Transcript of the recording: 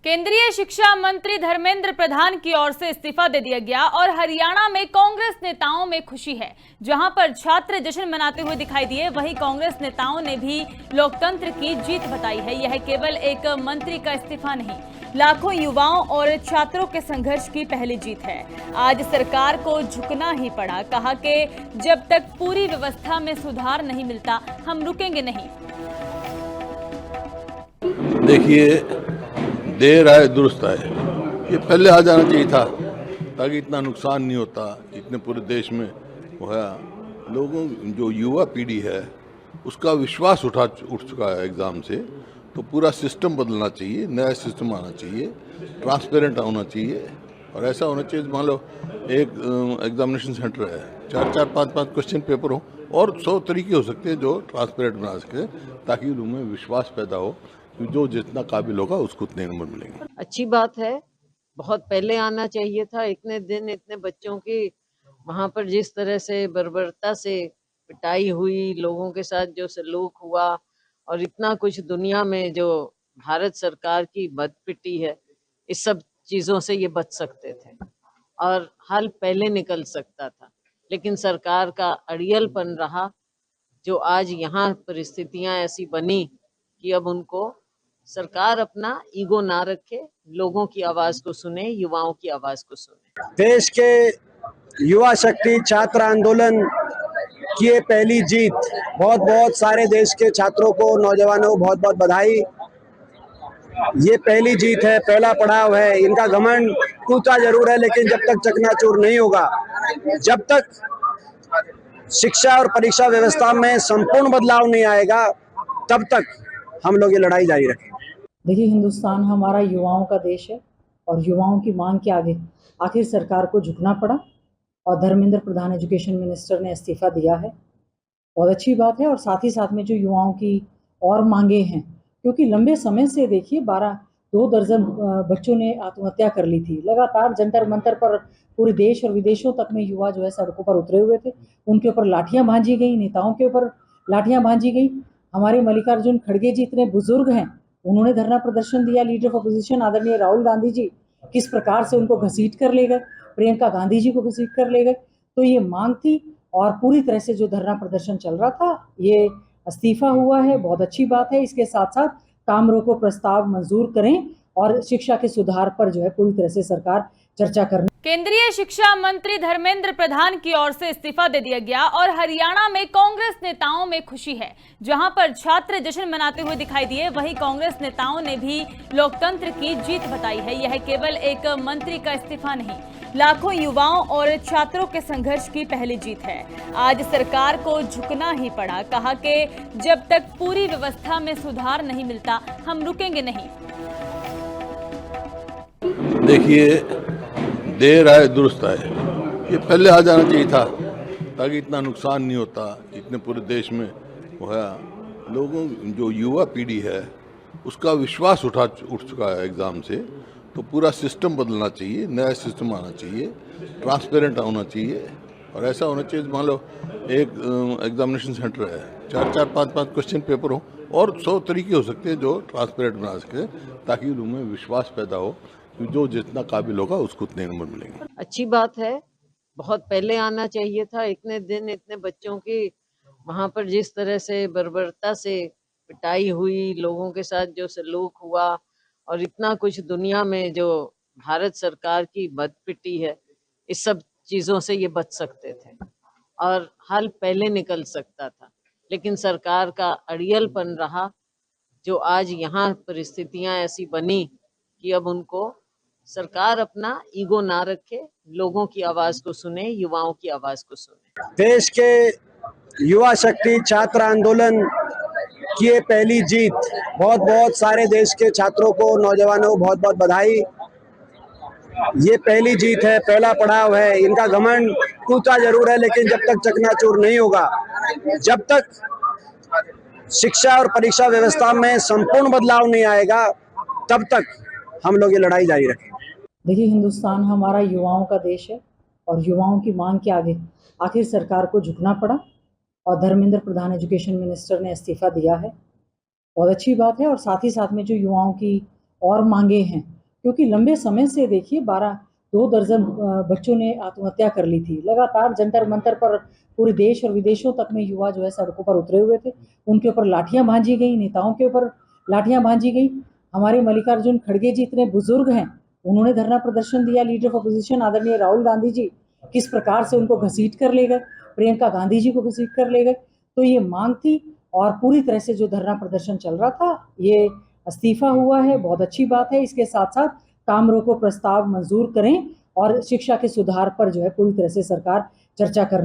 केंद्रीय शिक्षा मंत्री धर्मेंद्र प्रधान की ओर से इस्तीफा दे दिया गया और हरियाणा में कांग्रेस नेताओं में खुशी है। जहां पर छात्र जश्न मनाते हुए दिखाई दिए, वहीं कांग्रेस नेताओं ने भी लोकतंत्र की जीत बताई है। यह केवल एक मंत्री का इस्तीफा नहीं, लाखों युवाओं और छात्रों के संघर्ष की पहली जीत है। आज सरकार को झुकना ही पड़ा। कहा कि जब तक पूरी व्यवस्था में सुधार नहीं मिलता, हम रुकेंगे नहीं। देखिए, देर आए दुरुस्त आए, ये पहले आ जाना चाहिए था ताकि इतना नुकसान नहीं होता। इतने पूरे देश में हुआ, लोगों जो युवा पीढ़ी है उसका विश्वास उठ चुका है एग्ज़ाम से। तो पूरा सिस्टम बदलना चाहिए, नया सिस्टम आना चाहिए, ट्रांसपेरेंट होना चाहिए। और ऐसा होना चाहिए, मान लो एक एग्जामिनेशन सेंटर है, 4-4, 5-5 क्वेश्चन पेपर हो और 100 तरीके हो सकते हैं जो ट्रांसपेरेंट बना सके, ताकि उनमें विश्वास पैदा हो कि जो जितना काबिल होगा उसको उतने नंबर मिलेंगे। अच्छी बात है, बहुत पहले आना चाहिए था। इतने दिन इतने बच्चों की वहाँ पर जिस तरह से बर्बरता से पिटाई हुई, लोगों के साथ जो सलूक हुआ और इतना कुछ दुनिया में जो भारत सरकार की बदपिटी है, इस सब चीजों से ये बच सकते थे और हल पहले निकल सकता था। लेकिन सरकार का अड़ियलपन रहा, जो आज यहाँ परिस्थितियां ऐसी बनी कि अब उनको सरकार अपना ईगो ना रखे, लोगों की आवाज को सुने, युवाओं की आवाज को सुने। देश के युवा शक्ति छात्र आंदोलन की ये पहली जीत। बहुत बहुत सारे देश के छात्रों को, नौजवानों को बहुत बहुत बधाई। ये पहली जीत है, पहला पड़ाव है। इनका घमंड टूटा जरूर है, लेकिन जब तक चकनाचूर नहीं होगा, जब तक शिक्षा और परीक्षा व्यवस्था में संपूर्ण बदलाव नहीं आएगा, तब तक हम लोग ये लड़ाई जारी रखेंगे। देखिए, हिंदुस्तान हमारा युवाओं का देश है और युवाओं की मांग के आगे आखिर सरकार को झुकना पड़ा और धर्मेंद्र प्रधान एजुकेशन मिनिस्टर ने इस्तीफा दिया है। बहुत अच्छी बात है। और साथ ही साथ में जो युवाओं की और मांगे हैं, क्योंकि लंबे समय से देखिए 2 दर्जन बच्चों ने आत्महत्या कर ली थी। लगातार जंतर मंतर पर पूरे देश और विदेशों तक में युवा जो है सड़कों पर उतरे हुए थे। उनके ऊपर लाठियां भांजी गई, नेताओं के ऊपर लाठियां भांजी गई। हमारे मल्लिकार्जुन खड़गे जी इतने बुजुर्ग हैं, उन्होंने धरना प्रदर्शन दिया। लीडर ऑफ अपोजिशन आदरणीय राहुल गांधी जी किस प्रकार से उनको घसीट कर ले गए, प्रियंका गांधी जी को घसीट कर ले गए। तो ये मांग थी और पूरी तरह से जो धरना प्रदर्शन चल रहा था, ये इस्तीफा हुआ है, बहुत अच्छी बात है। इसके साथ साथ काम रोको प्रस्ताव मंजूर करें और शिक्षा के सुधार पर जो है पूरी तरह से सरकार चर्चा करने। केंद्रीय शिक्षा मंत्री धर्मेंद्र प्रधान की ओर से इस्तीफा दे दिया गया और हरियाणा में कांग्रेस नेताओं में खुशी है। जहां पर छात्र जश्न मनाते हुए दिखाई दिए, वहीं कांग्रेस नेताओं ने भी लोकतंत्र की जीत बताई है। यह केवल एक मंत्री का इस्तीफा नहीं, लाखों युवाओं और छात्रों के संघर्ष की पहली जीत है। आज सरकार को झुकना ही पड़ा। कहा कि जब तक पूरी व्यवस्था में सुधार नहीं मिलता, हम रुकेंगे नहीं। देखिए, देर आए दुरुस्त आए, ये पहले आ जाना चाहिए था ताकि इतना नुकसान नहीं होता। इतने पूरे देश में हुआ, लोगों जो युवा पीढ़ी है उसका विश्वास उठ चुका है एग्ज़ाम से। तो पूरा सिस्टम बदलना चाहिए, नया सिस्टम आना चाहिए, ट्रांसपेरेंट होना चाहिए। और ऐसा होना चाहिए, मान लो एक एग्जामिनेशन सेंटर है, 4-4, 5-5 क्वेश्चन पेपर हो और 100 तरीके हो सकते हैं जो ट्रांसपेरेंट बना सके, ताकि उनमें विश्वास पैदा हो कि जो जितना काबिल होगा उसको उतने नंबर मिलेंगे। अच्छी बात है, बहुत पहले आना चाहिए था। इतने दिन इतने बच्चों की वहाँ पर जिस तरह से बर्बरता से पिटाई हुई, लोगों के साथ जो सलूक हुआ और इतना कुछ दुनिया में जो भारत सरकार की बदपिटी है, इस सब चीजों से ये बच सकते थे और हल पहले निकल सकता था। लेकिन सरकार का अड़ियलपन रहा, जो आज यहाँ परिस्थितियां ऐसी बनी कि अब उनको सरकार अपना ईगो ना रखे, लोगों की आवाज को सुने, युवाओं की आवाज को सुने। देश के युवा शक्ति छात्र आंदोलन की ये पहली जीत। बहुत बहुत सारे देश के छात्रों को, नौजवानों को बहुत बहुत बधाई। ये पहली जीत है, पहला पड़ाव है। इनका घमंड टूटा जरूर है, लेकिन जब तक चकनाचूर नहीं होगा, जब तक शिक्षा और परीक्षा व्यवस्था में संपूर्ण बदलाव नहीं आएगा, तब तक हम लोग ये लड़ाई जारी रखेंगे। देखिए, हिंदुस्तान हमारा युवाओं का देश है और युवाओं की मांग के आगे आखिर सरकार को झुकना पड़ा और धर्मेंद्र प्रधान एजुकेशन मिनिस्टर ने इस्तीफा दिया है। बहुत अच्छी बात है। और साथ ही साथ में जो युवाओं की और मांगे हैं, क्योंकि लंबे समय से देखिए 2 दर्जन बच्चों ने आत्महत्या कर ली थी। लगातार जंतर मंतर पर पूरे देश और विदेशों तक में युवा जो है सड़कों पर उतरे हुए थे। उनके ऊपर लाठियां भांजी गई, नेताओं के ऊपर लाठियां भांजी गई। हमारे मल्लिकार्जुन खड़गे जी इतने बुजुर्ग हैं, उन्होंने धरना प्रदर्शन दिया। लीडर ऑफ अपोजिशन आदरणीय राहुल गांधी जी किस प्रकार से उनको घसीट कर ले गए, प्रियंका गांधी जी को घसीट कर ले गए। तो ये मांग थी और पूरी तरह से जो धरना प्रदर्शन चल रहा था ये इस्तीफा हुआ है, बहुत अच्छी बात है। इसके साथ साथ काम रोको प्रस्ताव मंजूर करें और शिक्षा के सुधार पर जो है पूरी तरह से सरकार चर्चा करने